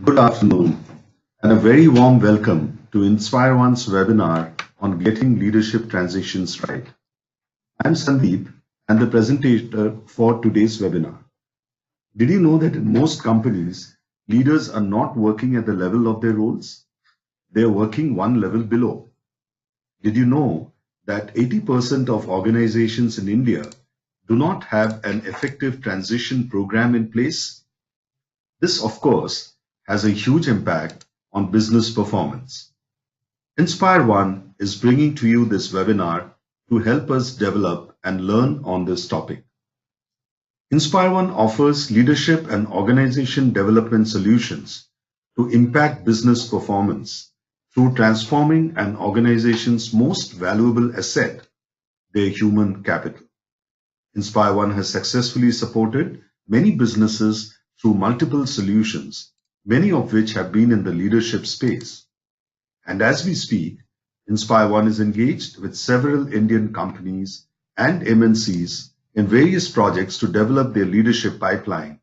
Good afternoon, and a very warm welcome to InspireOne's webinar on getting leadership transitions right. I'm Sandeep and the presenter for today's webinar. Did you know that in most companies, leaders are not working at the level of their roles? They are working one level below. Did you know that 80% of organizations in India do not have an effective transition program in place? This, of course, has a huge impact on business performance. InspireOne is bringing to you this webinar to help us develop and learn on this topic. InspireOne offers leadership and organization development solutions to impact business performance through transforming an organization's most valuable asset, their human capital. InspireOne has successfully supported many businesses through multiple solutions, many of which have been in the leadership space. And as we speak, InspireOne is engaged with several Indian companies and MNCs in various projects to develop their leadership pipeline,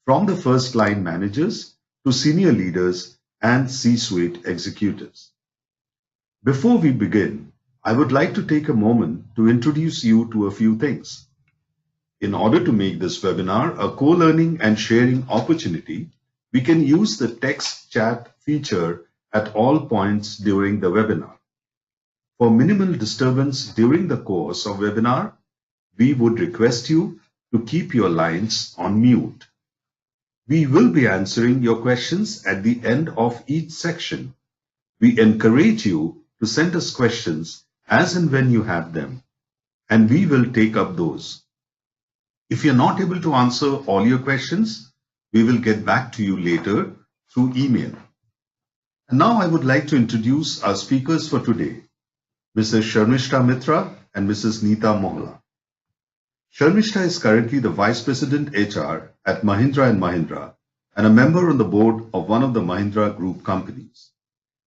from the first-line managers to senior leaders and C-suite executives. Before we begin, I would like to take a moment to introduce you to a few things. In order to make this webinar a co-learning and sharing opportunity, we can use the text chat feature at all points during the webinar. For minimal disturbance during the course of webinar, we would request you to keep your lines on mute. We will be answering your questions at the end of each section. We encourage you to send us questions as and when you have them, and we will take up those. If you're not able to answer all your questions, we will get back to you later through email. And now I would like to introduce our speakers for today, Mrs. Carmishtha Mitra and Mrs. Neeta Mohla. Carmishtha is currently the Vice President HR at Mahindra & Mahindra and a member on the board of one of the Mahindra Group companies.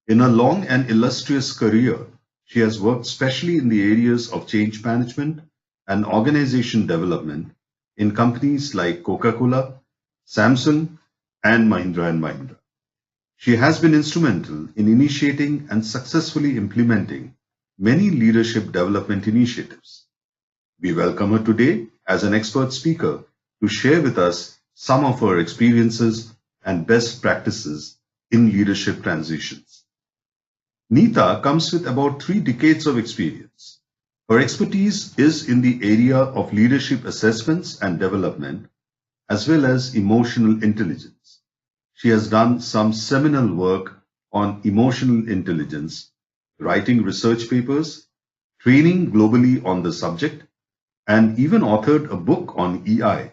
In her long and illustrious career, she has worked specially in the areas of change management and organization development in companies like Coca-Cola, Samsung, and Mahindra & Mahindra. She has been instrumental in initiating and successfully implementing many leadership development initiatives. We welcome her today as an expert speaker to share with us some of her experiences and best practices in leadership transitions. Neeta comes with about 3 decades of experience. Her expertise is in the area of leadership assessments and development, as well as emotional intelligence. She has done some seminal work on emotional intelligence, writing research papers, training globally on the subject, and even authored a book on EI.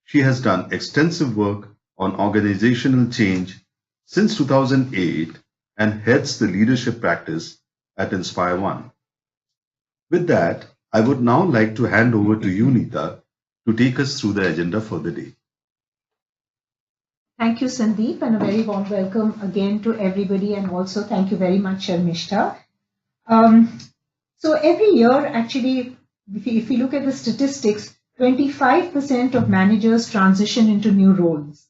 She has done extensive work on organizational change since 2008 and heads the leadership practice at InspireOne. With that, I would now like to hand over to you, Neeta, to take us through the agenda for the day. Thank you, Sandeep, and a very warm welcome again to everybody, and also thank you very much, Carmishtha. So every year, actually, if you look at the statistics, 25% of managers transition into new roles.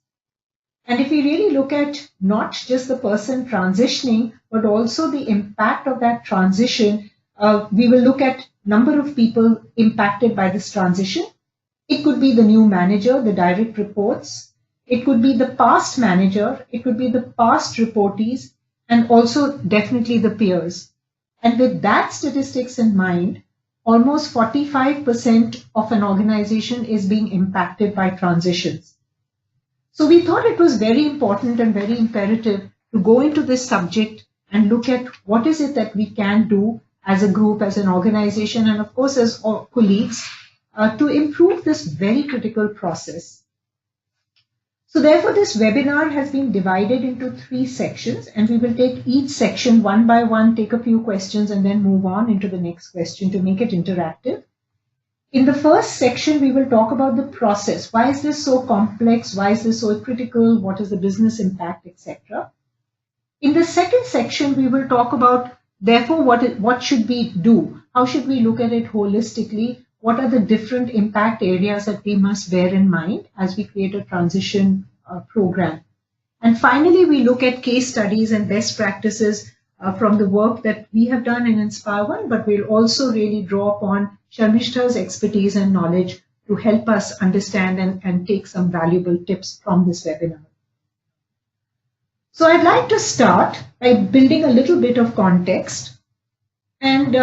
And if we really look at not just the person transitioning, but also the impact of that transition, we will look at number of people impacted by this transition. It could be the new manager, the direct reports. It could be the past manager. It could be the past reportees, and also definitely the peers. And with that statistics in mind, almost 45% of an organization is being impacted by transitions. So we thought it was very important and very imperative to go into this subject and look at what is it that we can do as a group, as an organization, and of course as colleagues to improve this very critical process. So therefore, this webinar has been divided into 3 sections, and we will take each section one by one, take a few questions, and then move on into the next question to make it interactive. In the first section, we will talk about the process. Why is this so complex? Why is this so critical? What is the business impact, etc. In the second section, we will talk about, therefore, what should we do? How should we look at it holistically? What are the different impact areas that we must bear in mind as we create a transition program? And finally, we look at case studies and best practices from the work that we have done in InspireOne, but we'll also really draw upon Carmishtha's expertise and knowledge to help us understand and take some valuable tips from this webinar. So I'd like to start by building a little bit of context and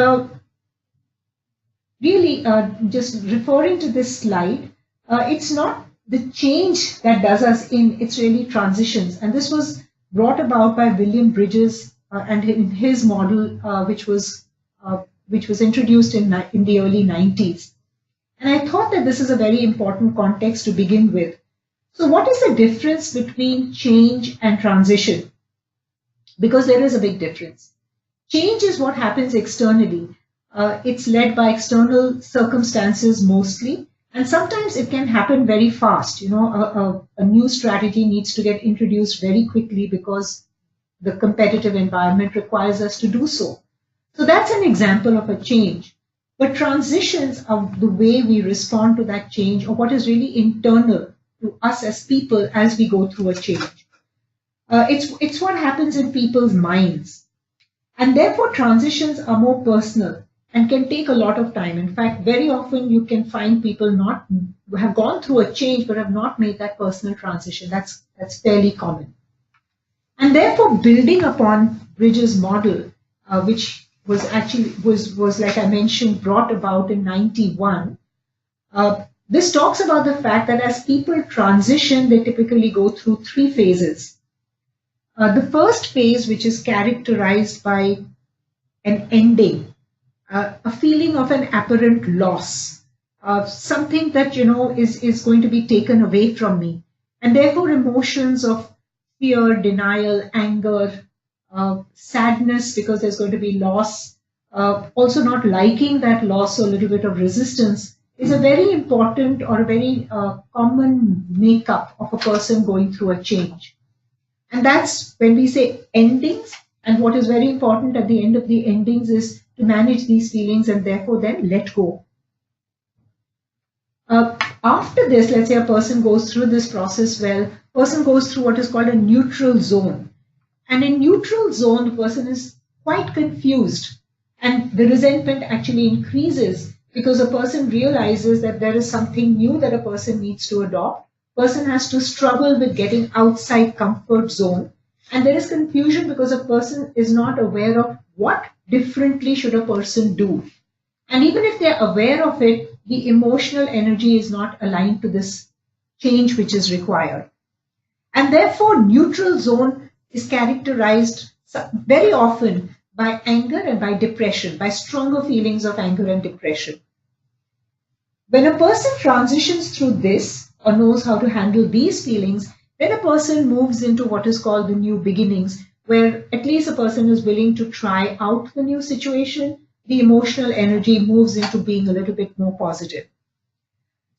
really just referring to this slide. It's not the change that does us in, it's really transitions. And this was brought about by William Bridges and in his model, which was introduced in the early 90s. And I thought that this is a very important context to begin with. So what is the difference between change and transition? Because there is a big difference. Change is what happens externally. It's led by external circumstances mostly, and sometimes it can happen very fast. You know, a new strategy needs to get introduced very quickly because the competitive environment requires us to do so. So that's an example of a change. But transitions are the way we respond to that change, or what is really internal to us as people as we go through a change. It's what happens in people's minds. And therefore, transitions are more personal and can take a lot of time. In fact, very often you can find people not have gone through a change but have not made that personal transition. That's fairly common. And therefore, building upon Bridges' model, which was actually was like I mentioned, brought about in 91. This talks about the fact that as people transition, they typically go through three phases. The first phase, which is characterized by an ending, a feeling of an apparent loss, something that is going to be taken away from me, and therefore emotions of fear, denial, anger, sadness because there's going to be loss, also not liking that loss, so a little bit of resistance is a very important or a very common makeup of a person going through a change. And that's when we say endings, and what is very important at the end of the endings is to manage these feelings and therefore then let go. After this, let's say a person goes through this process well, person goes through what is called a neutral zone. And in neutral zone, the person is quite confused and the resentment actually increases because a person realizes that there is something new that a person needs to adopt. Person has to struggle with getting outside comfort zone. And there is confusion because a person is not aware of what differently should a person do. And even if they're aware of it, the emotional energy is not aligned to this change which is required. And therefore, neutral zone is characterized very often by anger and by depression, by stronger feelings of anger and depression. When a person transitions through this or knows how to handle these feelings, then a person moves into what is called the new beginnings, where at least a person is willing to try out the new situation. The emotional energy moves into being a little bit more positive.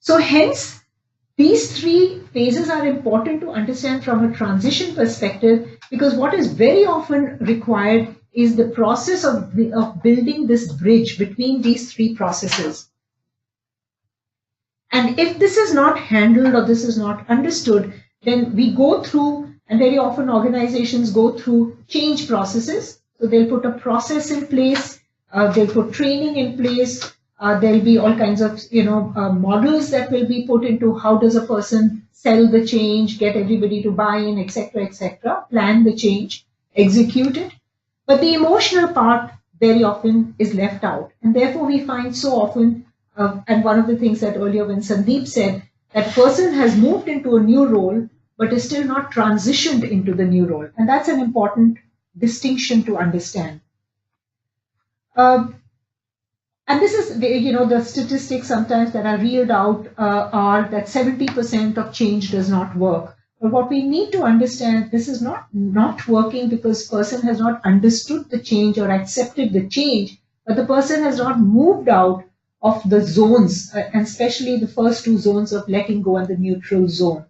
So hence, these three phases are important to understand from a transition perspective, because what is very often required is the process of building this bridge between these three processes. And if this is not handled or this is not understood, then we go through, and very often organizations go through change processes. So they'll put a process in place, they'll put training in place, there'll be all kinds of models that will be put into how does a person sell the change, get everybody to buy in, etc., plan the change, execute it. But the emotional part very often is left out. And therefore we find so often, and one of the things that earlier when Sandeep said, that person has moved into a new role, but is still not transitioned into the new role. And that's an important distinction to understand. And this is, the statistics sometimes that are reeled out are that 70% of change does not work. But what we need to understand, this is not working because person has not understood the change or accepted the change, but the person has not moved out of the zones, and especially the first two zones of letting go and the neutral zone.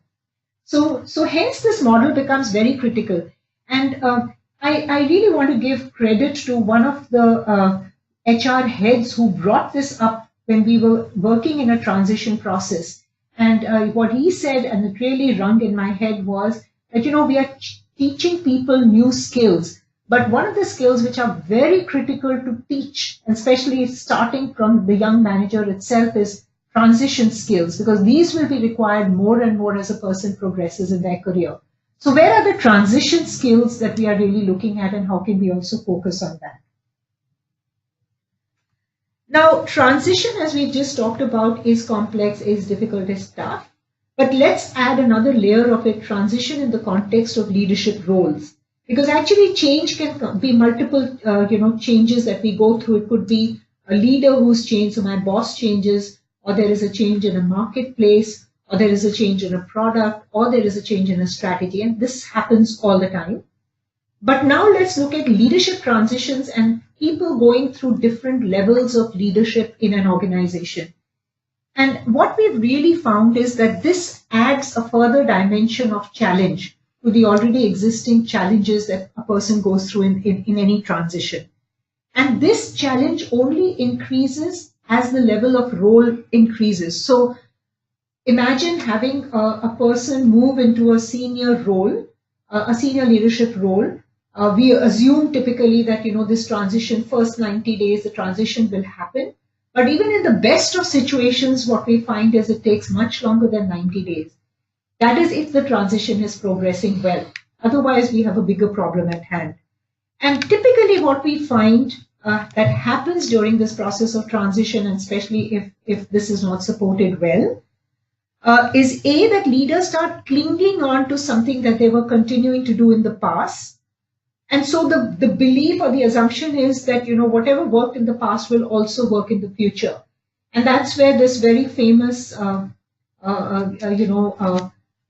So hence this model becomes very critical. And I really want to give credit to one of the HR heads who brought this up when we were working in a transition process. And what he said, and it really rung in my head, was that, we are teaching people new skills. But one of the skills which are very critical to teach, especially starting from the young manager itself, is transition skills, because these will be required more and more as a person progresses in their career. So where are the transition skills that we are really looking at, and how can we also focus on that? Now, transition, as we've just talked about, is complex, is difficult, is tough. But let's add another layer of it, transition in the context of leadership roles. Because actually change can be multiple, changes that we go through. It could be a leader who's changed, so my boss changes, or there is a change in a marketplace, or there is a change in a product, or there is a change in a strategy. And this happens all the time. But now let's look at leadership transitions and people going through different levels of leadership in an organization. And what we've really found is that this adds a further dimension of challenge to the already existing challenges that a person goes through in any transition. And this challenge only increases as the level of role increases. So imagine having a person move into a senior role, a senior leadership role. We assume typically that, this transition, first 90 days, the transition will happen. But even in the best of situations, what we find is it takes much longer than 90 days. That is if the transition is progressing well. Otherwise, we have a bigger problem at hand. And typically what we find that happens during this process of transition, and especially if this is not supported well, is that leaders start clinging on to something that they were continuing to do in the past. And so the belief or the assumption is that, whatever worked in the past will also work in the future. And that's where this very famous,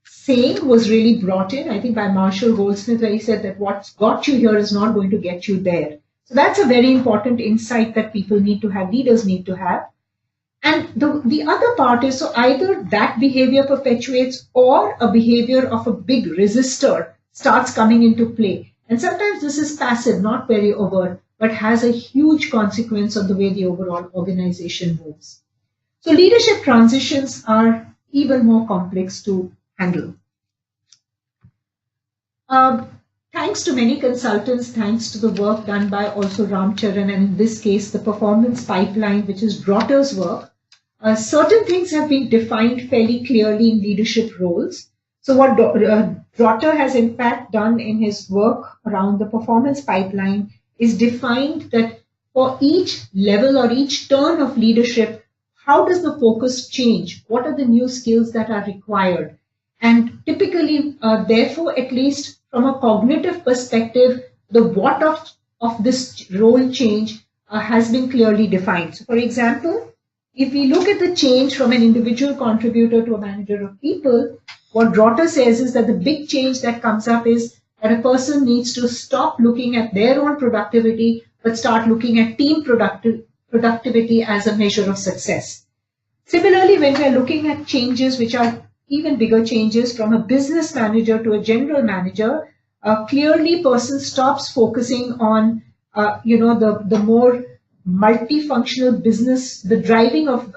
saying was really brought in, I think by Marshall Goldsmith, where he said that what's got you here is not going to get you there. So that's a very important insight that people need to have, leaders need to have. And the other part is, so either that behavior perpetuates or a behavior of a big resistor starts coming into play. And sometimes this is passive, not very overt, but has a huge consequence on the way the overall organization moves. So leadership transitions are even more complex to handle. Thanks to many consultants, thanks to the work done by also Ramcharan, and in this case, the performance pipeline, which is Drotter's work, certain things have been defined fairly clearly in leadership roles. So what Drotter has in fact done in his work around the performance pipeline is defined that for each level or each turn of leadership, how does the focus change? What are the new skills that are required? And typically, therefore, at least from a cognitive perspective, the what of this role change has been clearly defined. So for example, if we look at the change from an individual contributor to a manager of people, what Drotter says is that the big change that comes up is that a person needs to stop looking at their own productivity, but start looking at team productivity as a measure of success. Similarly, when we're looking at changes which are even bigger changes from a business manager to a general manager, clearly person stops focusing on, the more multifunctional business, the driving of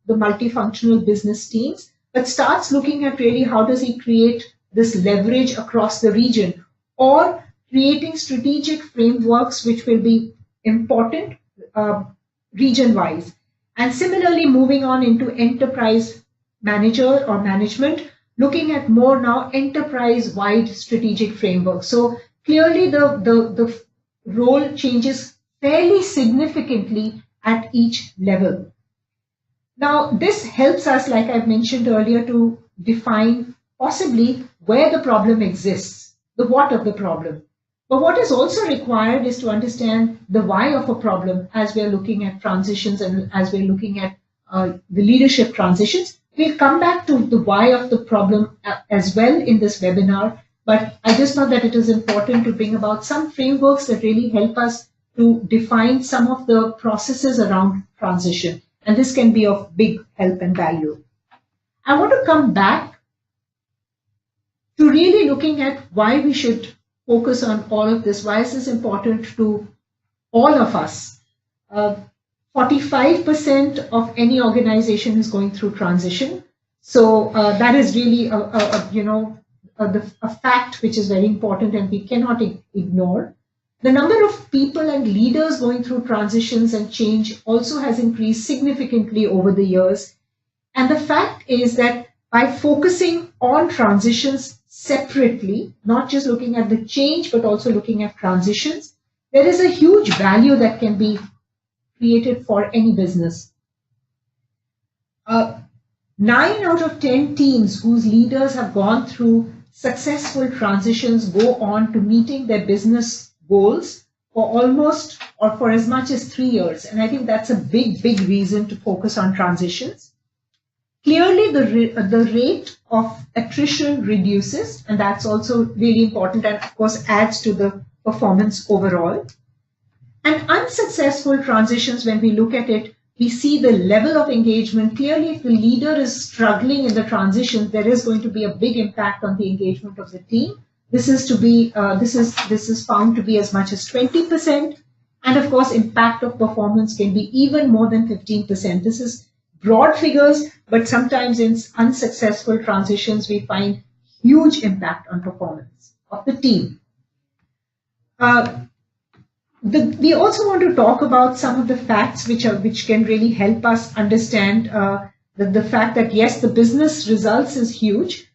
the multifunctional business teams, but starts looking at really how does he create this leverage across the region, or creating strategic frameworks which will be important region-wise. And similarly, moving on into enterprise manager or management, looking at more now enterprise-wide strategic framework. So clearly the role changes fairly significantly at each level. Now, this helps us, like I've mentioned earlier, to define possibly where the problem exists, the what of the problem. But what is also required is to understand the why of a problem as we're looking at transitions and as we're looking at the leadership transitions. We'll come back to the why of the problem as well in this webinar, but I just thought that it is important to bring about some frameworks that really help us to define some of the processes around transition. And this can be of big help and value. I want to come back to really looking at why we should focus on all of this. Why is this important to all of us? 45% of any organization is going through transition. So that is really a a fact which is very important and we cannot ignore. The number of people and leaders going through transitions and change also has increased significantly over the years. And the fact is that by focusing on transitions separately, not just looking at the change, but also looking at transitions, there is a huge value that can be created for any business. 9 out of 10 teams whose leaders have gone through successful transitions go on to meeting their business goals for almost or for as much as 3 years. And I think that's a big, big reason to focus on transitions. Clearly, the rate of attrition reduces, and that's also really important and, of course, adds to the performance overall. And unsuccessful transitions, when we look at it, we see the level of engagement. Clearly, if the leader is struggling in the transition, there is going to be a big impact on the engagement of the team. This is found to be as much as 20%, and of course, impact of performance can be even more than 15%. This is broad figures, but sometimes in unsuccessful transitions, we find huge impact on performance of the team. We also want to talk about some of the facts which can really help us understand the fact that yes, the business results is huge,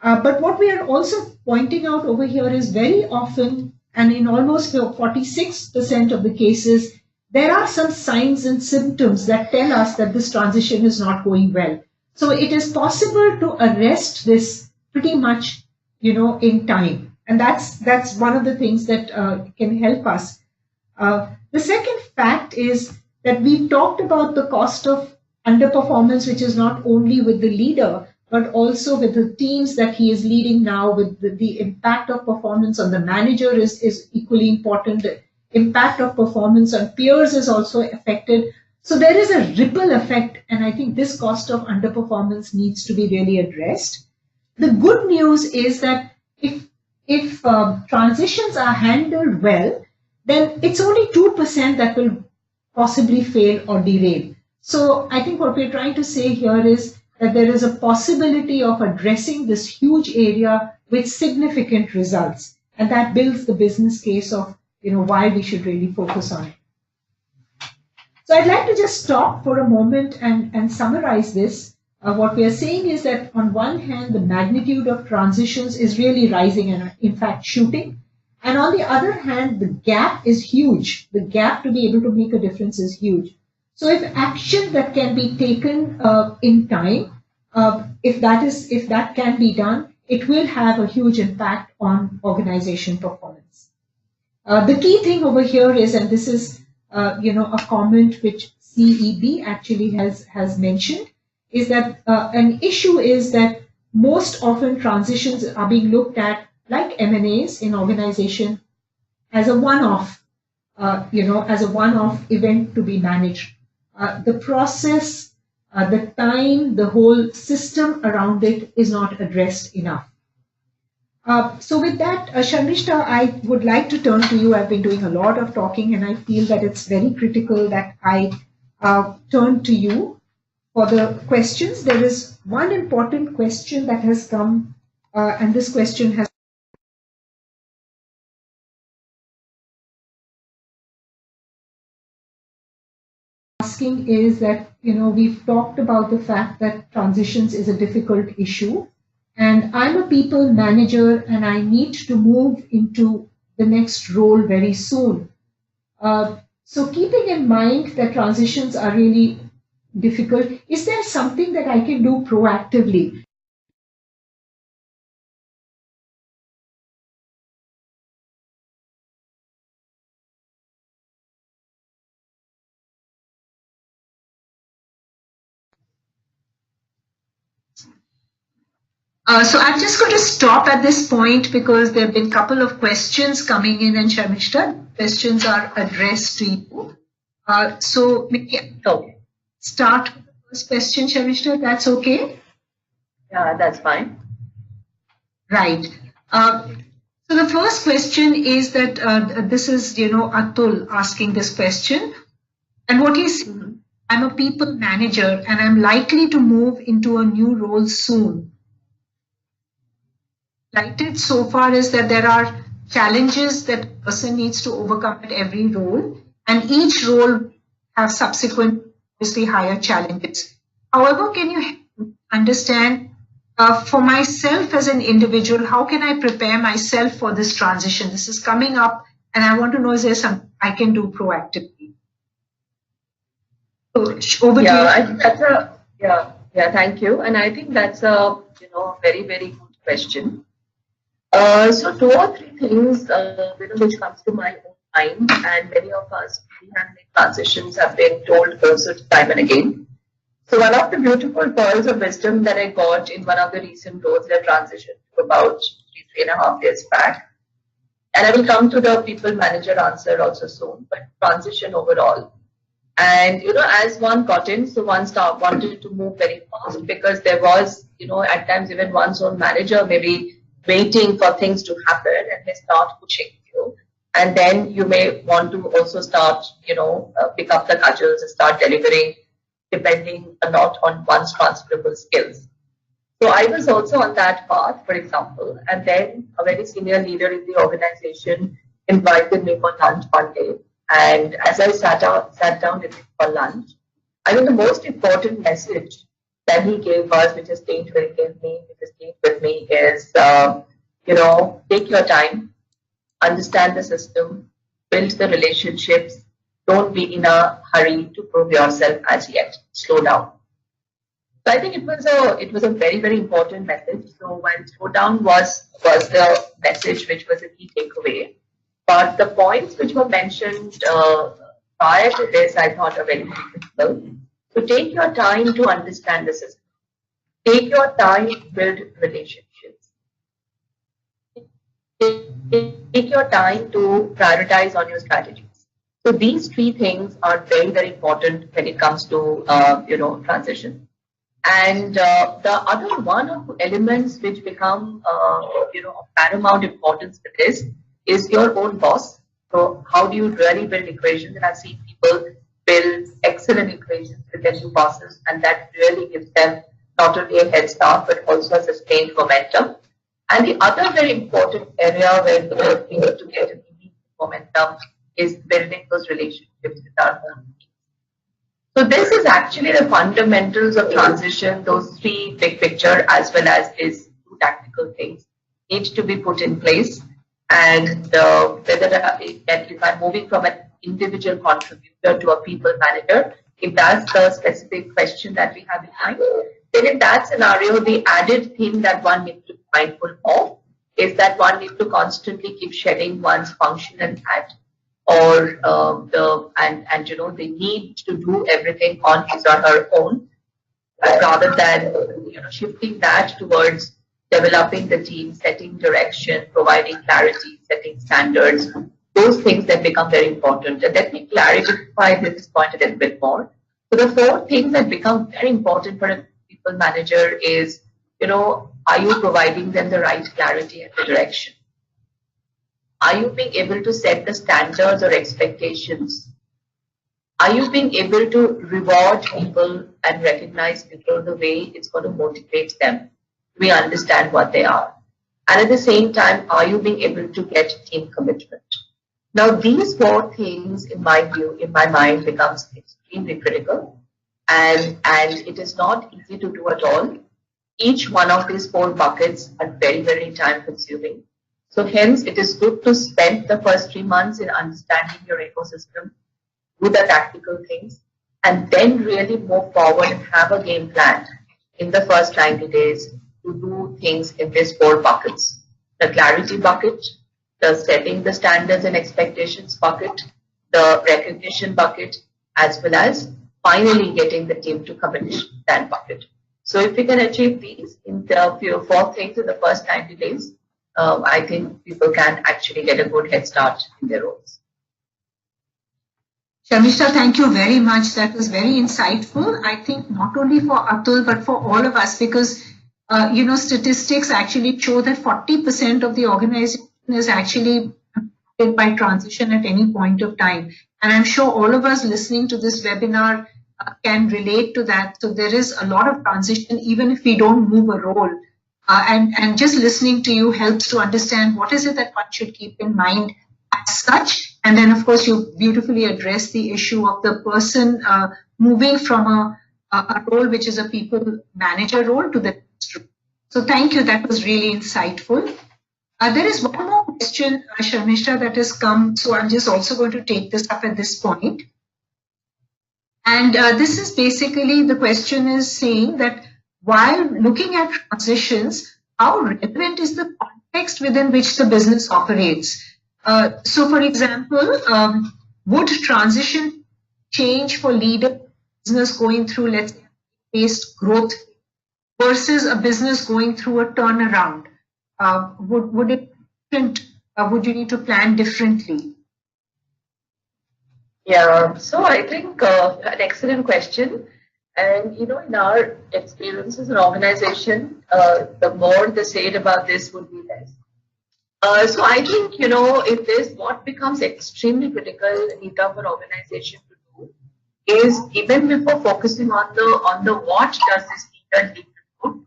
but what we are also pointing out over here is very often, and in almost 46% of the cases, there are some signs and symptoms that tell us that this transition is not going well. So it is possible to arrest this pretty much, in time, and that's one of the things that can help us. The second fact is that we've talked about the cost of underperformance, which is not only with the leader, but also with the teams that he is leading now. With the impact of performance on the manager is equally important. The impact of performance on peers is also affected. So there is a ripple effect, and I think this cost of underperformance needs to be really addressed. The good news is that if transitions are handled well, then it's only 2% that will possibly fail or derail. So I think what we're trying to say here is that there is a possibility of addressing this huge area with significant results. And that builds the business case of why we should really focus on it. So I'd like to just stop for a moment and summarize this. What we are saying is that on one hand, the magnitude of transitions is really rising and in fact shooting. And on the other hand, the gap is huge. The gap to be able to make a difference is huge. So if action that can be taken in time, if that can be done, it will have a huge impact on organization performance. The key thing over here is, and this is a comment which CEB actually has mentioned, is that an issue is that most often transitions are being looked at like M&As in organization as a one-off, as a one-off event to be managed. The process, the time, the whole system around it is not addressed enough. So with that, Carmishtha, I would like to turn to you. I've been doing a lot of talking, and I feel that it's very critical that I turn to you for the questions. There is one important question that has come, and this question has asking is that, we've talked about the fact that transitions is a difficult issue, and I'm a people manager and I need to move into the next role very soon. So keeping in mind that transitions are really difficult, is there something that I can do proactively? So I'm just going to stop at this point because there have been a couple of questions coming in, and Carmishtha, questions are addressed to you. So maybe start with the first question, Carmishtha, that's okay? Yeah, that's fine. Right. So the first question is that this is, Atul asking this question. And what he's saying, I'm a people manager and I'm likely to move into a new role soon. highlighted so far is that there are challenges that a person needs to overcome at every role, and each role has subsequent, obviously, higher challenges. However, can you understand for myself as an individual, how can I prepare myself for this transition? This is coming up, and I want to know, is there something I can do proactively? So, over to you. I think that's thank you. And I think that's a very, very good question. So 2 or 3 things which comes to my own mind, and many of us who have made transitions have been told also time and again. So one of the beautiful pearls of wisdom that I got in one of the recent roles that transitioned about 3.5 years back, and I will come to the people manager answer also soon, but transition overall. And as one got in, so one wanted to move very fast, because there was at times even one's own manager maybe waiting for things to happen and may start pushing you, and then you may want to also start pick up the cudgels and start delivering, depending a lot on one's transferable skills. So I was also on that path, for example, and then a very senior leader in the organization invited me for lunch one day. And as I sat down with him for lunch, I think the most important message that he gave us, which has stayed with me, is take your time, understand the system, build the relationships. Don't be in a hurry to prove yourself as yet. Slow down. So I think it was a very, very important message. So when slow down was the message which was a key takeaway. But the points which were mentioned prior to this, I thought are very critical. So take your time to understand the system. Take your time to build relationships. Take your time to prioritize on your strategies. So these 3 things are very, very important when it comes to transition. And the other one or 2 elements which become of paramount importance for this is your own boss. So how do you really build equations? And I've seen people build excellent equations with their new bosses, and that really gives them not only a head start but also a sustained momentum. And the other very important area where we need to get an immediate momentum is building those relationships with our own teams. So this is actually the fundamentals of transition. Those 3 big picture as well as these 2 tactical things need to be put in place. And if I'm moving from an individual contributor to a people manager, if that's the specific question that we have in mind, then in that scenario, the added thing that one needs to be mindful of is that one needs to constantly keep shedding one's functional hat, or the need to do everything on his or her own, rather than shifting that towards developing the team, setting direction, providing clarity, setting standards, those things that become very important. And let me clarify this point a little bit more. So the 4 things that become very important for a people manager is, are you providing them the right clarity and the direction? Are you being able to set the standards or expectations? Are you being able to reward people and recognize people the way it's going to motivate them? We understand what they are. And at the same time, are you being able to get team commitment? Now, these 4 things, in my view, in my mind, becomes extremely critical. And it is not easy to do at all. Each one of these 4 buckets are very, very time consuming. So hence, it is good to spend the first 3 months in understanding your ecosystem, do the tactical things, and then really move forward and have a game plan in the first 90 days to do things in these 4 buckets. The clarity bucket, the setting the standards and expectations bucket, the recognition bucket, as well as finally getting the team to commit that bucket. So if we can achieve these in the 4 things in the first 90 days, I think people can actually get a good head start in their roles. Carmishtha, thank you very much. That was very insightful. I think not only for Atul, but for all of us, because statistics actually show that 40% of the organization is actually affected by transition at any point of time. And I'm sure all of us listening to this webinar can relate to that. So there is a lot of transition, even if we don't move a role. And just listening to you helps to understand what is it that one should keep in mind as such. And then, of course, you beautifully address the issue of the person moving from a role which is a people manager role to the next role. So thank you. That was really insightful. There is one more question, Carmishtha, that has come. So I'm just also going to take this up at this point. And this is basically, the question is saying that while looking at transitions, how relevant is the context within which the business operates? So for example, would transition change for leader business going through, let's say, based growth versus a business going through a turnaround? Would you need to plan differently? Yeah, so I think an excellent question. And in our experience as an organization, the more they said about this would be less. So I think if there's what becomes extremely critical, Neeta, for organization to do is, even before focusing on the what does this leader need to do,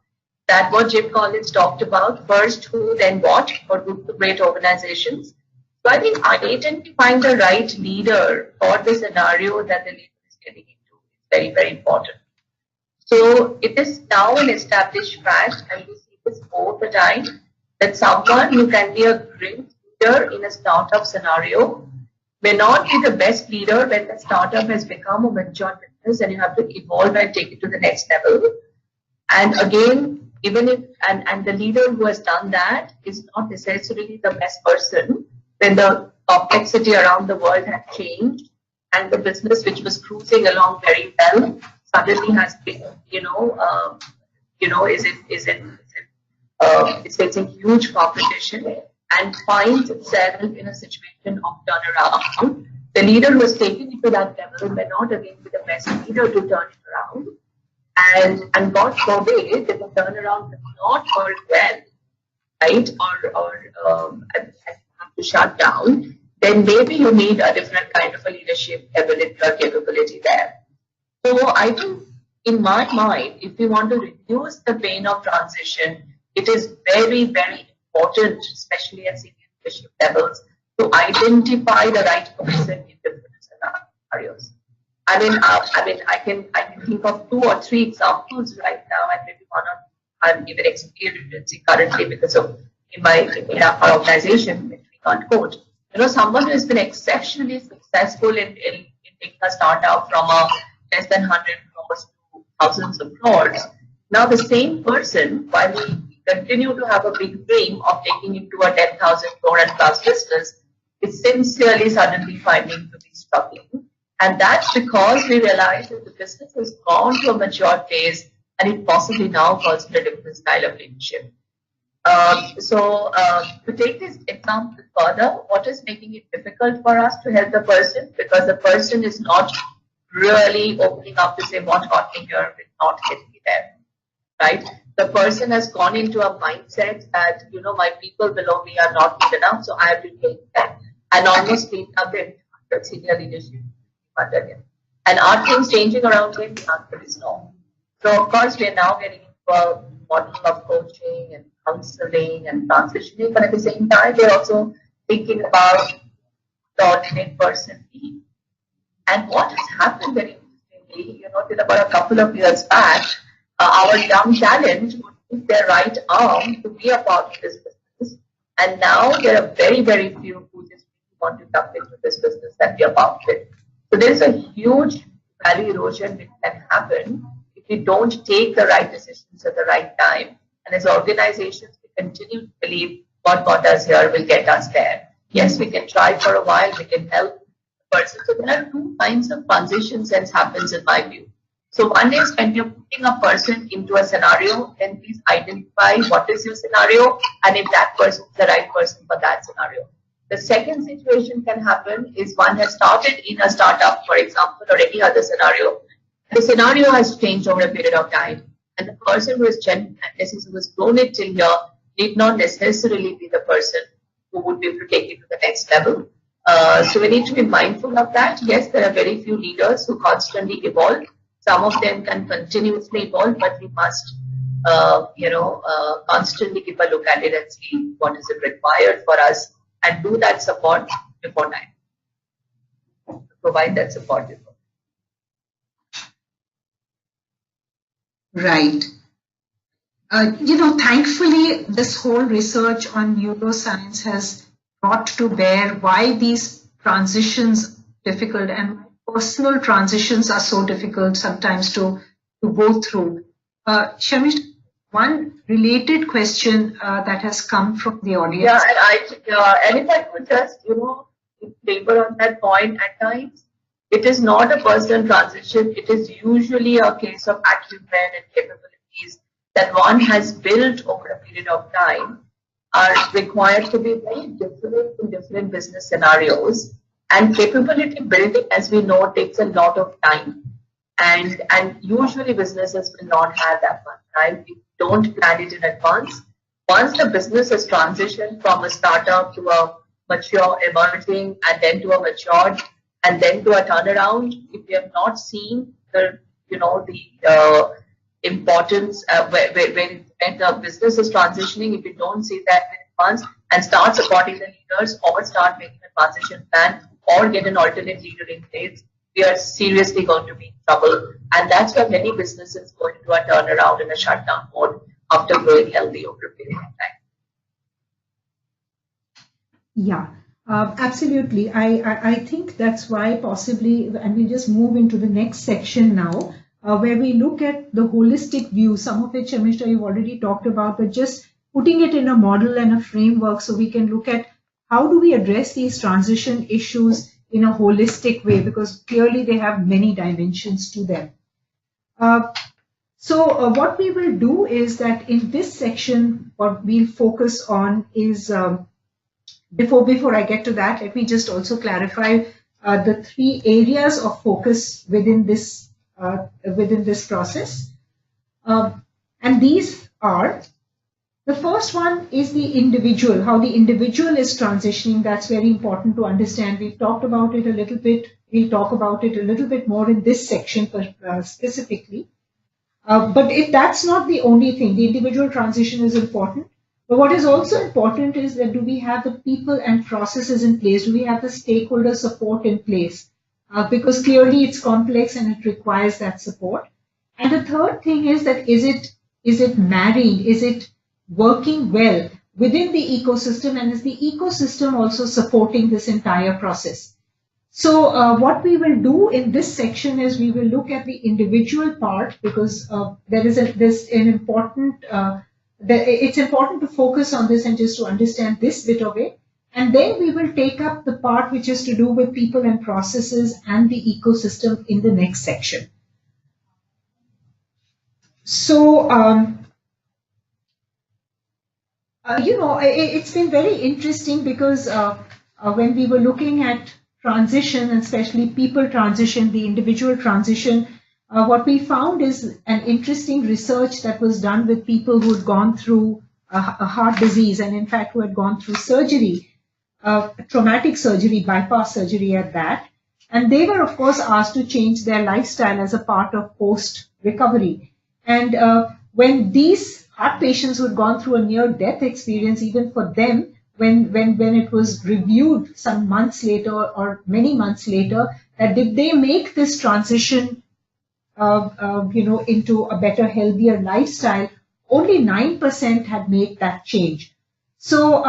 that what Jim Collins talked about, first who, then what, for good to great organizations. So I think identifying the right leader for the scenario that the leader is getting into is very, very important. So it is now an established fact, and we see this all the time, that someone who can be a great leader in a startup scenario may not be the best leader when the startup has become a mature business and you have to evolve and take it to the next level. And again, even if and the leader who has done that is not necessarily the best person when the complexity around the world has changed and the business which was cruising along very well suddenly has been, it's facing huge competition and finds itself in a situation of turnaround. The leader who has taken it to that level may not again be the best leader to turn it around. And God forbid, if the turnaround does not work well, right, or have to shut down, then maybe you need a different kind of a leadership ability or capability there. So I think, in my mind, if we want to reduce the pain of transition, it is very, very important, especially at senior leadership levels, to identify the right person in different scenarios. I can think of 2 or 3 examples right now, and maybe one of I'm even experiencing currently because of in our organization, which we can't quote. Someone who has been exceptionally successful in taking a startup from a less than 100 crores to thousands of crores. Now the same person, while we continue to have a big dream of taking it to a 10,000 crore and plus business, is sincerely suddenly finding to be struggling. And that's because we realize that the business has gone to a mature phase and it possibly now calls for a different style of leadership. To take this example further, what is making it difficult for us to help the person? Because the person is not really opening up to say what got me here will not get me there, right? The person has gone into a mindset that, my people below me are not good enough, so I have to take them, and almost clean up their senior leadership under him. And are things changing around him? The answer is no. So, of course, we are now getting into a model of coaching and counseling and transitioning, but at the same time, we're also thinking about the alternate person being. And what has happened very interestingly, till about a couple of years back, our young talent would put their right arm to be a part of this business. And now there are very, very few who just want to jump into this business and be a part of it. So there's a huge value erosion which can happen if we don't take the right decisions at the right time. And as organizations, we continue to believe what got us here will get us there. Yes, we can try for a while, we can help the person. So there are 2 kinds of transitions that happens in my view. So one is when you're putting a person into a scenario, then please identify what is your scenario and if that person is the right person for that scenario. The second situation can happen is one has started in a startup, for example, or any other scenario. The scenario has changed over a period of time, and the person who has grown it till here need not necessarily be the person who would be able to take it to the next level. So we need to be mindful of that. Yes, there are very few leaders who constantly evolve. Some of them can continuously evolve, but we must constantly keep a look at it and see what is it required for us and do that support before time. Provide that support before. Right. Thankfully, this whole research on neuroscience has brought to bear why these transitions are difficult and personal transitions are so difficult sometimes to go through. Shamish, one related question that has come from the audience. And if I could just, labor on that point at times, it is not a personal transition. It is usually a case of acumen and capabilities that one has built over a period of time are required to be very different in different business scenarios. And capability building, as we know, takes a lot of time. And usually businesses will not have that much time. We don't plan it in advance. Once the business has transitioned from a startup to a mature emerging and then to a matured and then to a turnaround, if we have not seen the importance when the business is transitioning, if we don't see that in advance and start supporting the leaders or start making a transition plan or get an alternate leader in place, we are seriously going to be in trouble. And that's why many businesses go into a turnaround and a shutdown mode after growing healthy over a period of time. Yeah, absolutely. I think that's why possibly, and we'll just move into the next section now, where we look at the holistic view, some of which, Carmishtha, you've already talked about, but just putting it in a model and a framework so we can look at how do we address these transition issues in a holistic way, because clearly they have many dimensions to them. So what we will do is that in this section, what we'll focus on is, before I get to that, let me just also clarify the three areas of focus within this process. And these are, the first one is the individual, how the individual is transitioning. That's very important to understand. We've talked about it a little bit. We'll talk about it a little bit more in this section specifically. But if that's not the only thing, the individual transition is important. But what is also important is that do we have the people and processes in place? Do we have the stakeholder support in place? Because clearly it's complex and it requires that support. And the third thing is that is it marrying? Is it working well within the ecosystem, and is the ecosystem also supporting this entire process? So what we will do in this section is we will look at the individual part, because it's important to focus on this and just to understand this bit of it. And then we will take up the part which is to do with people and processes and the ecosystem in the next section. So, it's been very interesting because when we were looking at transition, and especially people transition, the individual transition, what we found is an interesting research that was done with people who had gone through a heart disease, and in fact who had gone through surgery, traumatic surgery, bypass surgery at that. And they were, of course, asked to change their lifestyle as a part of post-recovery. And when these heart patients who had gone through a near-death experience, even for them, when it was reviewed some months later or many months later, that did they make this transition into a better, healthier lifestyle, only 9% had made that change. So,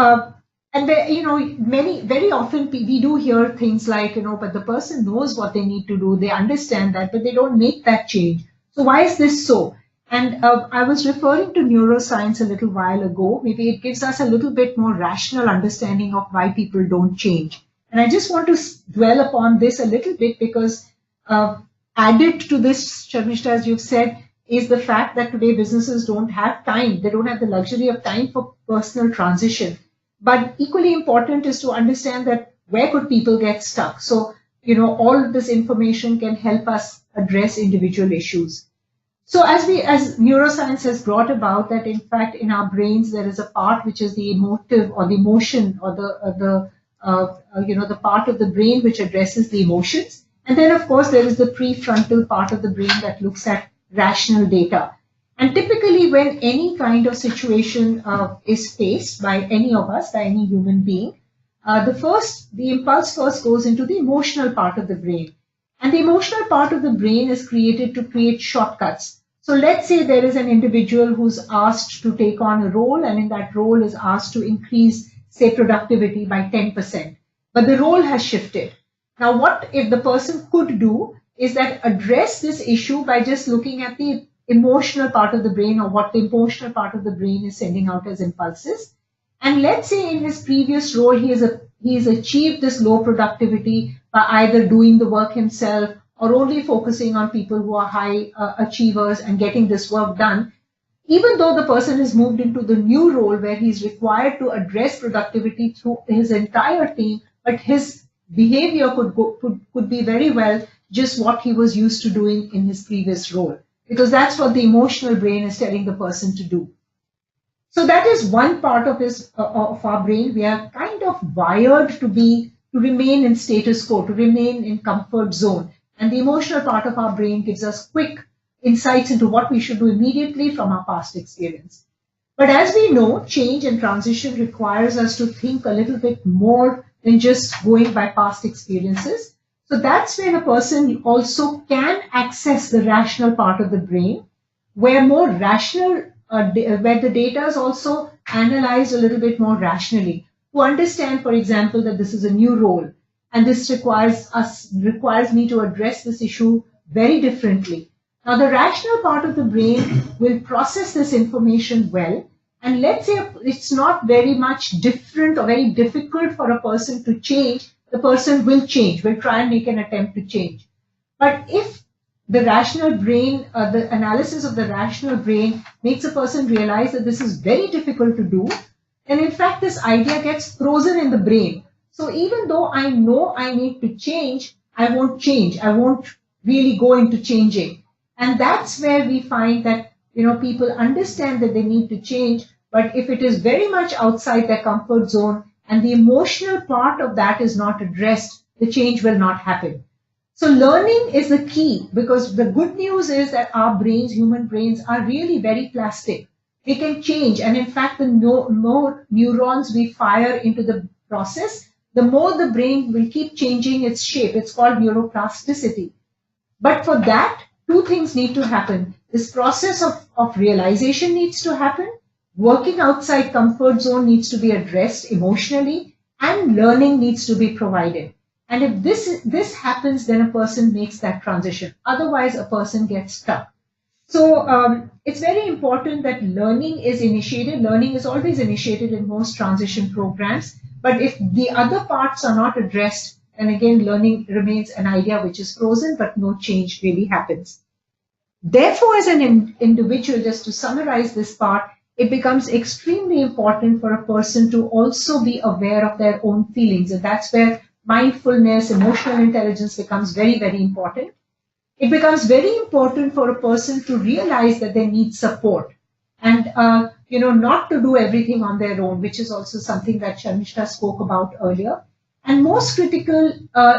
very often we do hear things like, but the person knows what they need to do, they understand that, but they don't make that change. So why is this so? And I was referring to neuroscience a little while ago. Maybe it gives us a little bit more rational understanding of why people don't change. And I just want to dwell upon this a little bit because added to this, Carmishtha, as you've said, is the fact that today businesses don't have time. They don't have the luxury of time for personal transition. But equally important is to understand that where could people get stuck? So, all of this information can help us address individual issues. So as neuroscience has brought about that, in fact, in our brains, there is a part which is the emotive or the emotion or the part of the brain which addresses the emotions. And then, of course, there is the prefrontal part of the brain that looks at rational data. And typically, when any kind of situation is faced by any of us, by any human being, the impulse first goes into the emotional part of the brain. And the emotional part of the brain is created to create shortcuts. So let's say there is an individual who's asked to take on a role, and in that role is asked to increase, say, productivity by 10%. But the role has shifted. Now, what if the person could do is that address this issue by just looking at the emotional part of the brain, or what the emotional part of the brain is sending out as impulses. And let's say in his previous role, he has achieved this low productivity by either doing the work himself or only focusing on people who are high achievers and getting this work done. Even though the person has moved into the new role where he's required to address productivity through his entire team, but his behavior could be very well just what he was used to doing in his previous role, because that's what the emotional brain is telling the person to do. So that is one part of our brain. We are kind of wired to remain in status quo, to remain in comfort zone. And the emotional part of our brain gives us quick insights into what we should do immediately from our past experience. But as we know, change and transition requires us to think a little bit more than just going by past experiences. So that's when a person also can access the rational part of the brain, where where the data is also analyzed a little bit more rationally to understand, for example, that this is a new role and this requires me to address this issue very differently. Now, the rational part of the brain will process this information well, and let's say it's not very much different or very difficult for a person to change, the person will change, will try and make an attempt to change. But if the rational brain, the analysis of the rational brain makes a person realize that this is very difficult to do, then in fact this idea gets frozen in the brain. So even though I know I need to change, I won't change. I won't really go into changing. And that's where we find that, people understand that they need to change, but if it is very much outside their comfort zone and the emotional part of that is not addressed, the change will not happen. So learning is the key, because the good news is that our brains, human brains, are really very plastic. They can change. And in fact, the more neurons we fire into the process, the more the brain will keep changing its shape. It's called neuroplasticity. But for that, two things need to happen. This process of realization needs to happen. Working outside comfort zone needs to be addressed emotionally, and learning needs to be provided. And if this happens, then a person makes that transition. Otherwise, a person gets stuck. So it's very important that learning is initiated. Learning is always initiated in most transition programs. But if the other parts are not addressed, then again, learning remains an idea which is frozen, but no change really happens. Therefore, as an individual, just to summarize this part, it becomes extremely important for a person to also be aware of their own feelings. And that's where mindfulness, emotional intelligence becomes very, very important. It becomes very important for a person to realize that they need support and, not to do everything on their own, which is also something that Carmishtha spoke about earlier. And most critical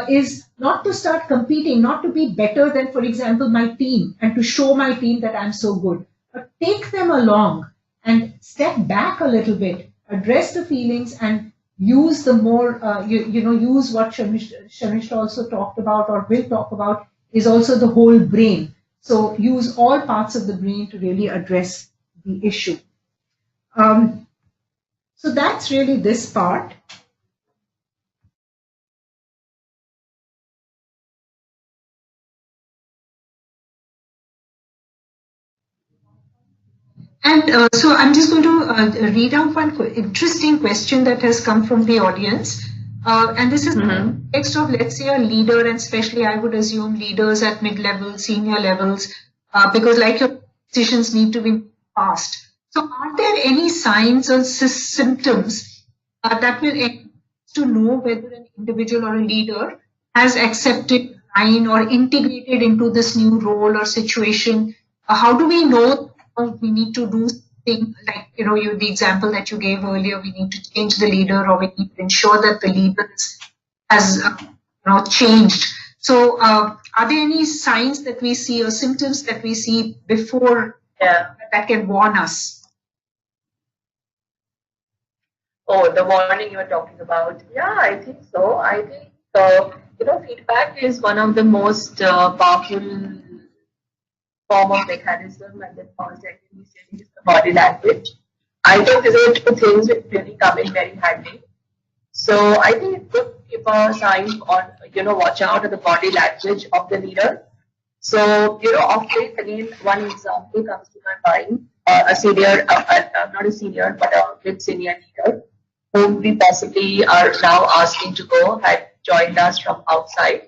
is not to start competing, not to be better than, for example, my team and to show my team that I'm so good, but take them along and step back a little bit, address the feelings and use the more, use what Carmishtha also talked about or will talk about is also the whole brain. So use all parts of the brain to really address the issue. So that's really this part. And so I'm just going to read out one interesting question that has come from the audience. And this is in the context of, let's say, a leader, and especially I would assume leaders at mid-level, senior levels, because like your decisions need to be fast. So are there any signs or symptoms that will help to know whether an individual or a leader has accepted line or integrated into this new role or situation? How do we know we need to do things like, the example that you gave earlier, we need to change the leader, or we need to ensure that the leader has changed. So are there any signs that we see or symptoms that we see before that can warn us? Oh, the warning you're talking about. Yeah, I think so. I think, feedback is one of the most powerful form of mechanism, and the first second is the body language. I think these are two things which really come in very handy. So I think it's good to keep a sign on, watch out at the body language of the leader. So, of late, again, one example comes to my mind, a senior, not a senior, but a mid-senior leader, whom we possibly are now asking to go, had joined us from outside.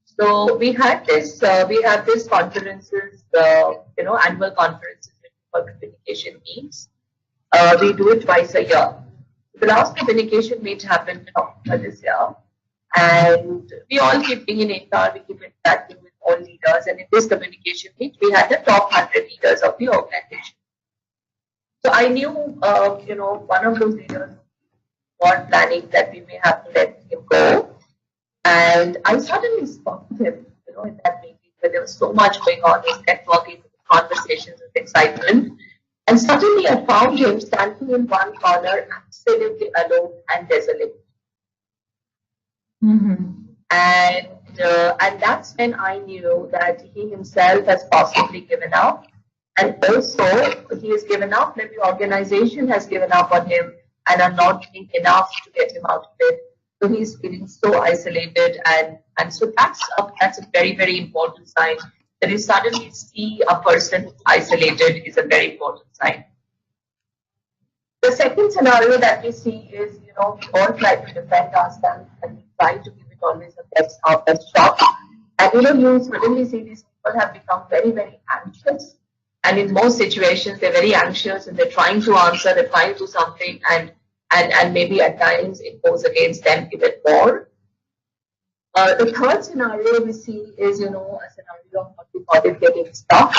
So we have this conferences, annual conferences for communication meets. We do it twice a year. The last communication meet happened in October this year, and we all keep being in HR, we keep interacting with all leaders, and in this communication meet, we had the top 100 leaders of the organization. So I knew, one of those leaders was planning that we may have to let him go. And I suddenly spotted him, in that meeting where there was so much going on, his networking, conversations, with excitement. And suddenly I found him standing in one corner, absolutely alone and desolate. Mm-hmm. And that's when I knew that he himself has possibly given up. And also, he has given up, maybe the organization has given up on him and are not doing enough to get him out of it. So he's feeling so isolated, and so that's a very, very important sign. That you suddenly see a person isolated is a very important sign. The second scenario that we see is, we all try to defend ourselves and we try to give it always our best shot. And you suddenly see these people have become very, very anxious. And in most situations, they're very anxious and they're trying to answer, they're trying to do something, and maybe at times it goes against them even more. The third scenario we see is, a scenario of what we call it getting stuck.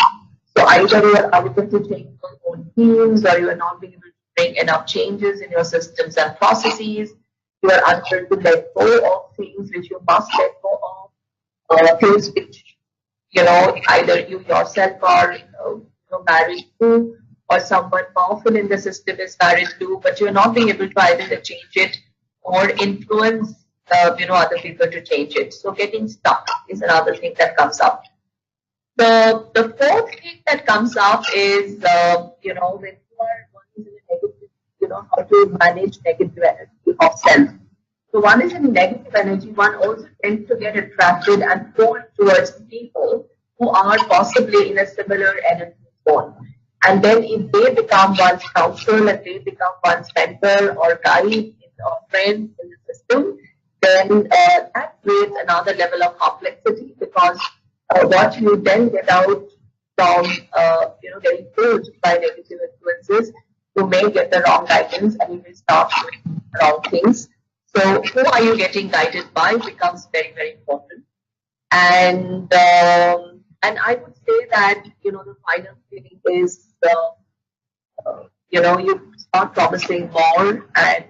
So either you are unable to change your own teams, or you are not being able to bring enough changes in your systems and processes. You are unable to let go of things which you must let go of, things which, either you yourself are married to, or someone powerful in the system is married to, but you're not being able to either change it or influence, other people to change it. So getting stuck is another thing that comes up. The fourth thing that comes up is, when you are one is in a negative, how to manage negative energy of self. So one is in negative energy, one also tends to get attracted and pulled towards people who are possibly in a similar energy zone. And then if they become one's counsel and they become one's mentor or guide or friend in the system, then that creates another level of complexity, because what you then get out from getting pulled by negative influences, you may get the wrong guidance and you may start doing wrong things. So who are you getting guided by becomes very, very important. And I would say that the final thing is you start promising more and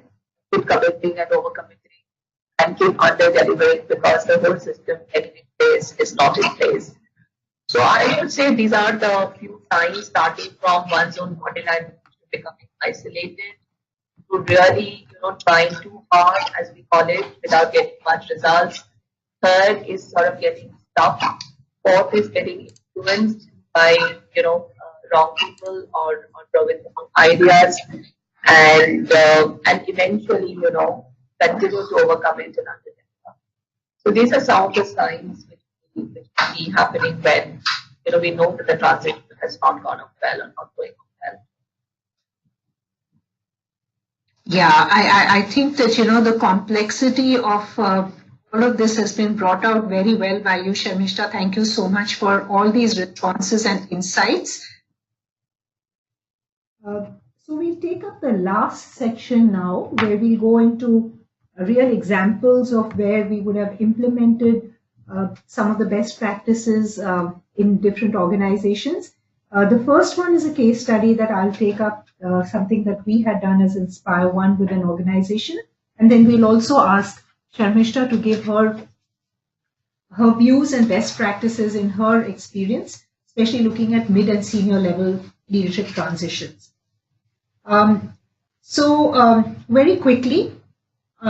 keep committing and overcommitting and keep under delivering, because the whole system getting in place is not in place. So I would say these are the few signs, starting from one's own body language to becoming isolated, to really trying too hard, as we call it, without getting much results. Third is sort of getting stuck. Fourth is getting influenced by wrong people or with wrong ideas, and eventually continue to overcome it and understand. So these are some of the signs which be happening when we know that the transition has not gone up well or not going well. Yeah, I think that the complexity of all of this has been brought out very well by you, Carmishtha. Thank you so much for all these responses and insights. So we'll take up the last section now, where we'll go into real examples of where we would have implemented some of the best practices in different organizations. The first one is a case study that I'll take up, something that we had done as InspireOne with an organization. And then we'll also ask Carmishtha to give her views and best practices in her experience. especially looking at mid and senior level leadership transitions. Very quickly,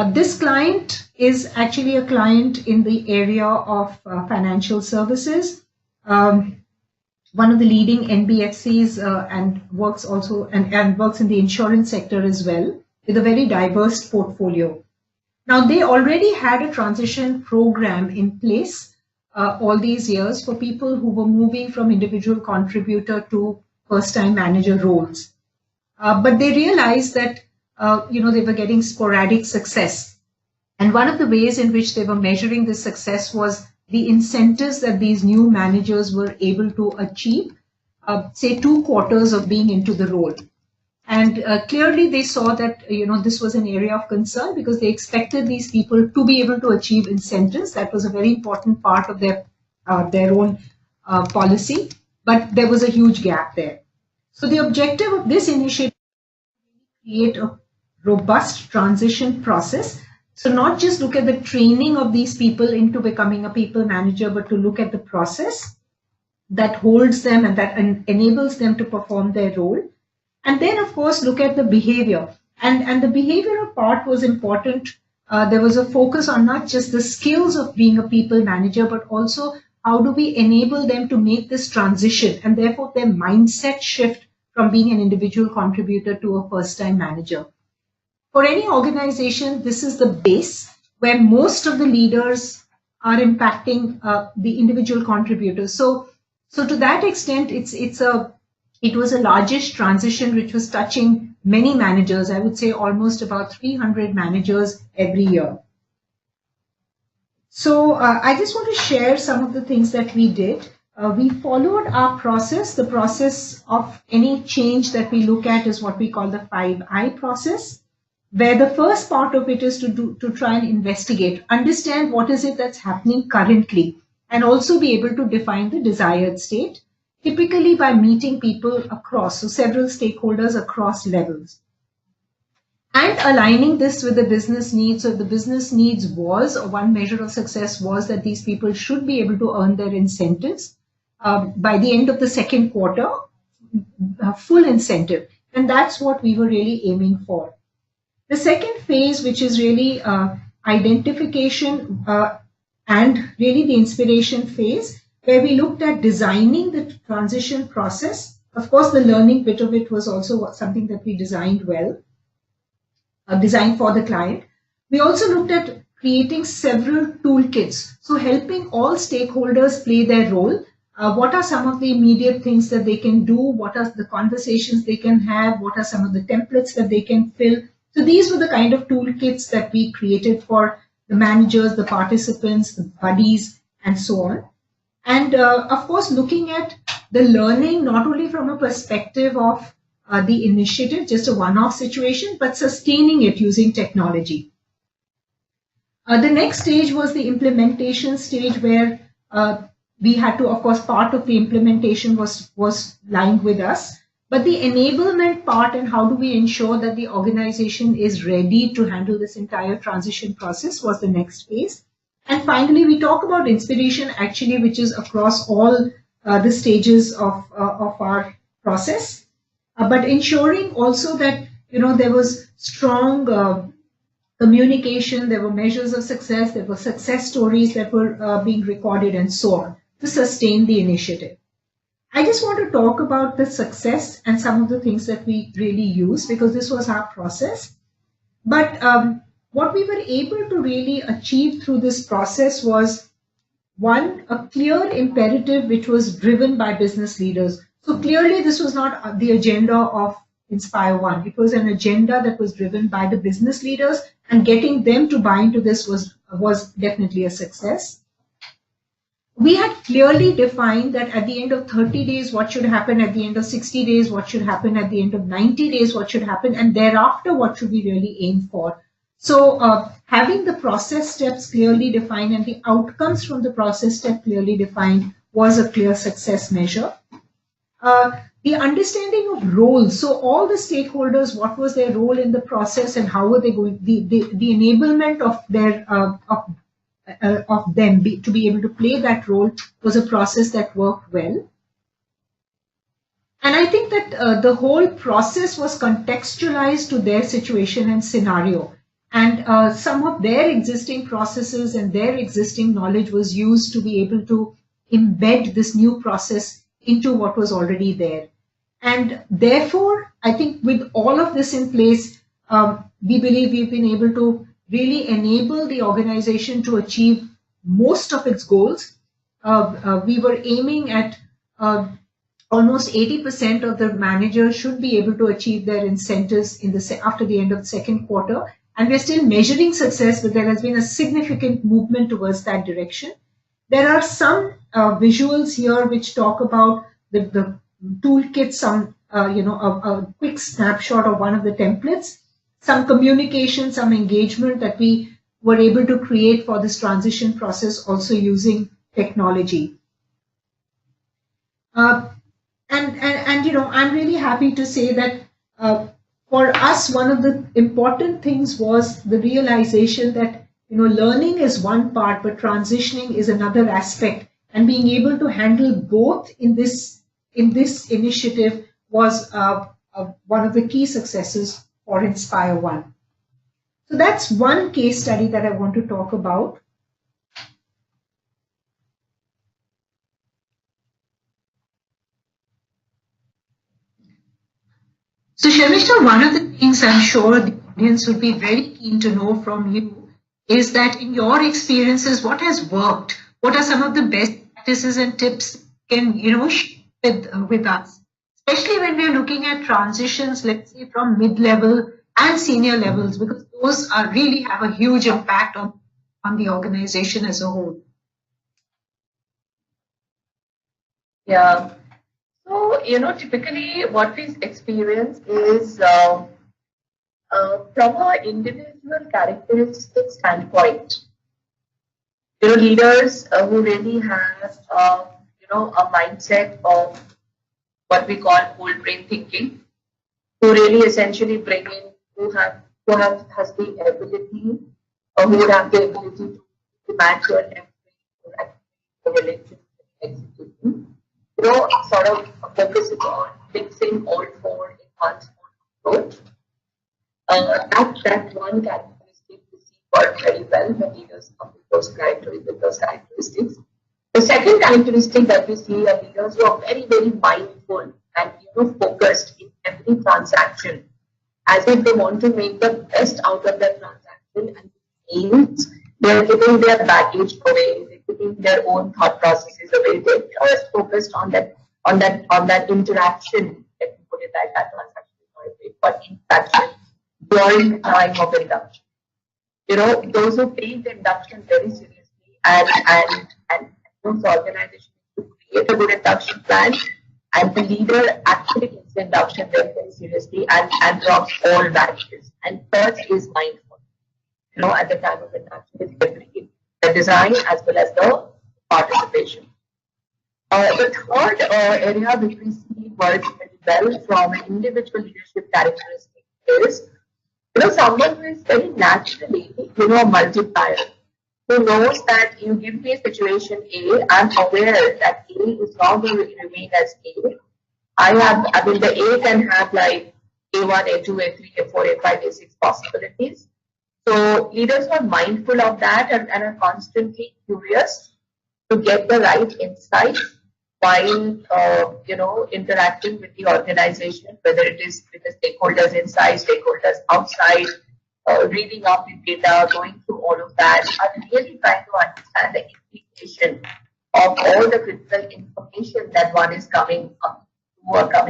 this client is actually a client in the area of financial services. One of the leading NBFCs and works also and works in the insurance sector as well, with a very diverse portfolio. Now, they already had a transition program in place all these years for people who were moving from individual contributor to first-time manager roles. But they realized that they were getting sporadic success. And one of the ways in which they were measuring this success was the incentives that these new managers were able to achieve, say 2 quarters of being into the role. And clearly they saw that this was an area of concern because they expected these people to be able to achieve incentives. That was a very important part of their own policy, but there was a huge gap there. So the objective of this initiative is to create a robust transition process. So not just look at the training of these people into becoming a people manager, but to look at the process that holds them and that enables them to perform their role. And then, of course, look at the behavior. And the behavioral part was important. There was a focus on not just the skills of being a people manager, but also how do we enable them to make this transition and therefore their mindset shift from being an individual contributor to a first-time manager. For any organization, this is the base where most of the leaders are impacting the individual contributors. So to that extent, it was a largish transition which was touching many managers. I would say almost about 300 managers every year. So I just want to share some of the things that we did. We followed our process. The process of any change that we look at is what we call the 5I process, where the first part of it is to try and investigate, understand what is it that's happening currently, and also be able to define the desired state, typically by meeting people across, so several stakeholders across levels, and aligning this with the business needs. So the business needs was, or one measure of success was, that these people should be able to earn their incentives by the end of the second quarter, full incentive. And that's what we were really aiming for. The second phase, which is really identification and really the inspiration phase, where we looked at designing the transition process. Of course, the learning bit of it was also something that we designed well, designed for the client. We also looked at creating several toolkits, so helping all stakeholders play their role. What are some of the immediate things that they can do? What are the conversations they can have? What are some of the templates that they can fill? So these were the kind of toolkits that we created for the managers, the participants, the buddies, and so on. And of course, looking at the learning, not only from a perspective of the initiative, just a one-off situation, but sustaining it using technology. The next stage was the implementation stage, where we had to, of course, part of the implementation was lying with us. But the enablement part, and how do we ensure that the organization is ready to handle this entire transition process, was the next phase. And finally, we talk about inspiration, actually, which is across all the stages of our process, but ensuring also that there was strong communication, there were measures of success, there were success stories that were being recorded, and so on, to sustain the initiative. I just want to talk about the success and some of the things that we really used, because this was our process. But what we were able to really achieve through this process was, one, a clear imperative which was driven by business leaders. So clearly this was not the agenda of InspireOne. It was an agenda that was driven by the business leaders, and getting them to buy into this was definitely a success. We had clearly defined that at the end of 30 days, what should happen, at the end of 60 days, what should happen, at the end of 90 days, what should happen, and thereafter, what should we really aim for. So having the process steps clearly defined and the outcomes from the process step clearly defined was a clear success measure. The understanding of roles, so all the stakeholders, what was their role in the process and how were they going, the enablement of their to be able to play that role was a process that worked well. And I think that the whole process was contextualized to their situation and scenario. And some of their existing processes and their existing knowledge was used to be able to embed this new process into what was already there. And therefore, I think with all of this in place, we believe we've been able to really enable the organization to achieve most of its goals. We were aiming at almost 80% of the managers should be able to achieve their incentives after the end of the second quarter. And we're still measuring success, but there has been a significant movement towards that direction. There are some visuals here which talk about the toolkit, some, a quick snapshot of one of the templates, some communication, some engagement that we were able to create for this transition process, also using technology. I'm really happy to say that for us, one of the important things was the realization that learning is one part, but transitioning is another aspect, and being able to handle both in this initiative was one of the key successes for InspireOne. So that's one case study that I want to talk about. So Sharmishta, one of the things I'm sure the audience would be very keen to know from you is that in your experiences, what has worked? What are some of the best practices and tips you can share with us? Especially when we're looking at transitions, let's say from mid-level and senior levels, because those really have a huge impact on the organization as a whole. Yeah. So, typically what we experience is from an individual characteristic standpoint, leaders who really have, a mindset of what we call whole brain thinking, who really essentially bring in, who has the ability, or who would have the ability to match your relationship execution. Sort of focusing on fixing all four in one approach. That one characteristic we see work very well when leaders come with those characteristics. The second characteristic that we see are leaders who are very, very mindful and focused in every transaction, as if they want to make the best out of that transaction, and means they are giving their baggage away, they're giving their own thought processes away. They're just focused on that interaction. Let me put it like that, transaction, but interaction during the time of induction. Those who take the induction very seriously and those organizations to create a good induction plan, and the leader actually takes the induction very, very seriously and drops all barriers. And third is mindful. At the time of induction, with everything, the design as well as the participation. The third area which we see works very well from an individual leadership characteristic is, someone who is very naturally, a multiplier, who knows that you give me a situation A, I'm aware that A is not going to remain as A. The A can have like A1, A2, A3, A4, A5, A6 possibilities. So leaders are mindful of that and are constantly curious to get the right insights while interacting with the organization, whether it is with the stakeholders inside, stakeholders outside, reading up the data, going through all of that, and really trying to understand the implication of all the critical information that one is coming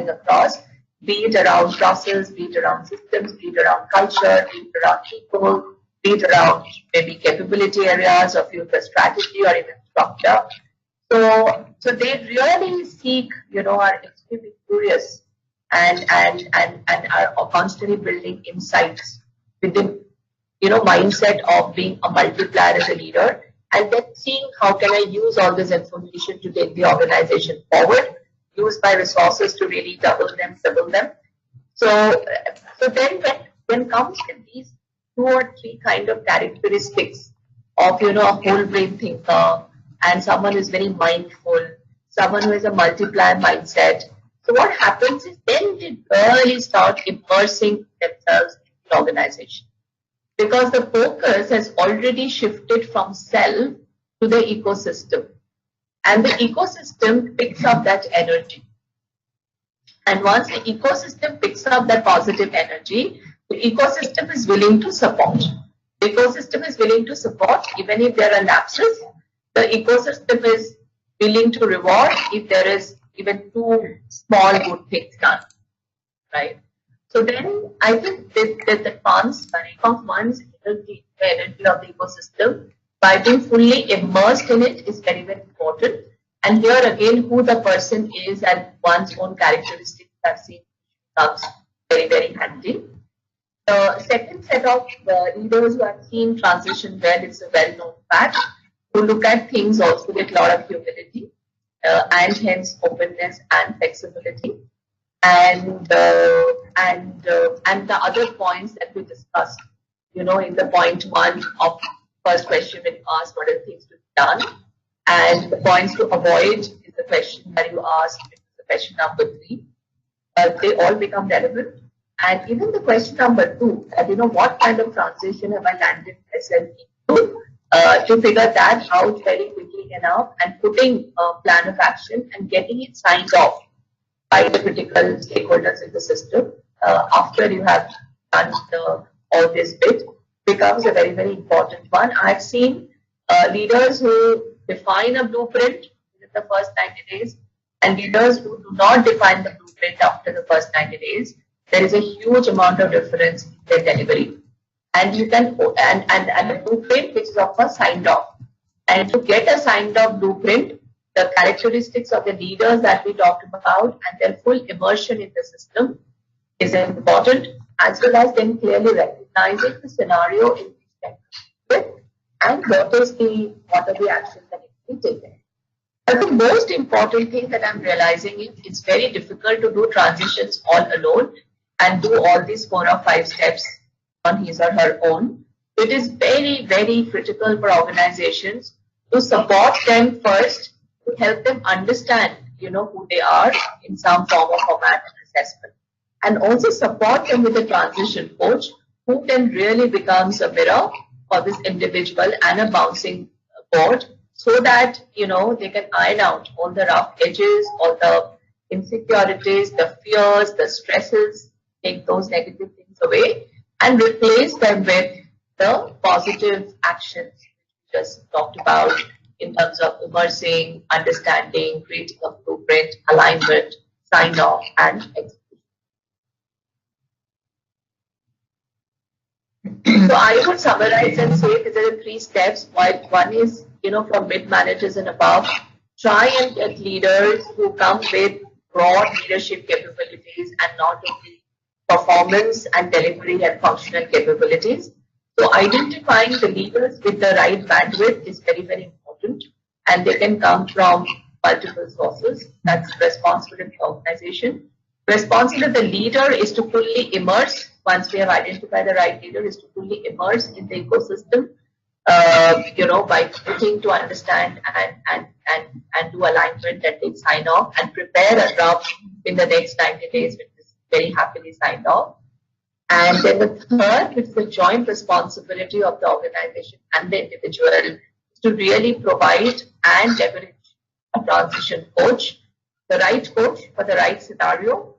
across, be it around process, be it around systems, be it around culture, be it around people, be it around maybe capability areas or future strategy or even structure. So they really seek, are extremely curious and are constantly building insights within, mindset of being a multiplier as a leader, and then seeing how can I use all this information to take the organization forward, use my resources to really double them. So then when comes with these 2 or 3 kind of characteristics of, a whole brain thinker, and someone who is very mindful, someone who has a multiplier mindset, So what happens is then they really start immersing themselves in the organization, because the focus has already shifted from self to the ecosystem. And the ecosystem picks up that energy. And once the ecosystem picks up that positive energy, the ecosystem is willing to support. The ecosystem is willing to support even if there are lapses. The ecosystem is willing to reward if there is even two small good things done, right? So then I think that the transferring of one's energy, the energy of the ecosystem, by being fully immersed in it is very, very important. And here again, who the person is and one's own characteristics I've seen comes very, very handy. The second set of leaders who have seen transition well, it's a well-known fact, who look at things also with a lot of humility and hence openness and flexibility. And the other points that we discussed, in the point one of first question when you asked what are things to be done, and the points to avoid is the question that you asked, which is the question number 3. They all become relevant. And even the question number 2, that what kind of transition have I landed myself into, to figure that out very quickly enough and putting a plan of action and getting it signed off by the critical stakeholders in the system after you have done all this bit becomes a very, very important one. I've seen leaders who define a blueprint in the first 90 days and leaders who do not define the blueprint after the first 90 days. There is a huge amount of difference in their delivery. And you can, and a blueprint which is of course signed off. And to get a signed off blueprint, the characteristics of the leaders that we talked about and their full immersion in the system is important, as well as then clearly recognizing the scenario in which they are and what are the actions that need to be taken. But the most important thing that I'm realizing is it's very difficult to do transitions all alone and do all these 4 or 5 steps on his or her own. It is very, very critical for organizations to support them first, to help them understand, who they are in some form of format and assessment, and also support them with a transition coach who then really becomes a mirror for this individual and a bouncing board, so that they can iron out all the rough edges, all the insecurities, the fears, the stresses, take those negative things away and replace them with the positive actions we just talked about in terms of immersing, understanding, creating a blueprint, alignment, sign off, and execution. So I would summarize and say there are 3 steps. One is, for mid-managers and above, try and get leaders who come with broad leadership capabilities and not only performance and delivery and functional capabilities. So identifying the leaders with the right bandwidth is very, very important, and they can come from multiple sources. That's responsibility of the organization. Responsibility of the leader is to fully immerse. Once we have identified the right leader, is to fully immerse in the ecosystem, by putting to understand and do alignment and take sign off and prepare a draft in the next 90 days, which is very happily signed off. And then the third, which is the joint responsibility of the organization and the individual, is to really provide and leverage a transition coach. The right coach for the right scenario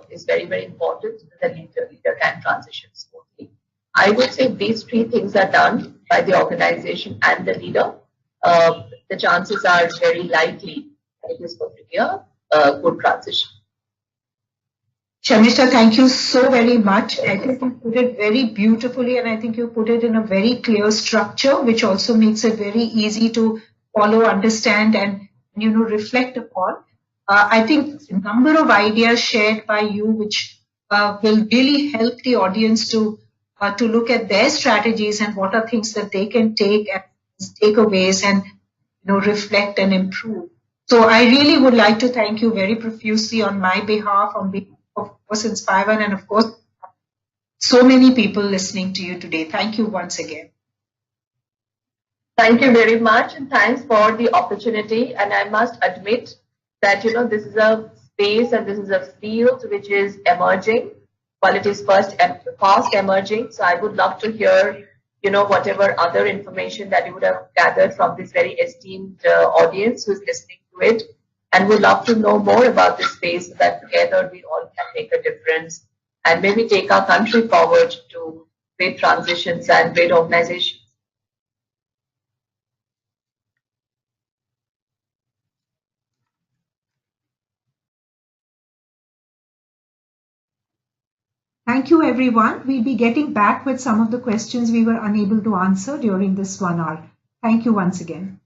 is very, very important so that the leader can transition smoothly. I would say these 3 things are done by the organization and the leader. The chances are very likely that it is going to be a good transition. Carmishtha, thank you so very much. I think you put it very beautifully, and I think you put it in a very clear structure, which also makes it very easy to follow, understand, and reflect upon. I think a number of ideas shared by you, which will really help the audience to look at their strategies and what are things that they can take as takeaways and reflect and improve. So I really would like to thank you very profusely on my behalf, on behalf of course InspireOne, and of course so many people listening to you today. Thank you once again. Thank you very much, and thanks for the opportunity. And I must admit that this is a space and this is a field which is emerging, while it is fast emerging. So I would love to hear, whatever other information that you would have gathered from this very esteemed audience who is listening to it, and would love to know more about this space so that together we all can make a difference and maybe take our country forward to great transitions and great organizations. Thank you, everyone. We'll be getting back with some of the questions we were unable to answer during this 1 hour. Thank you once again.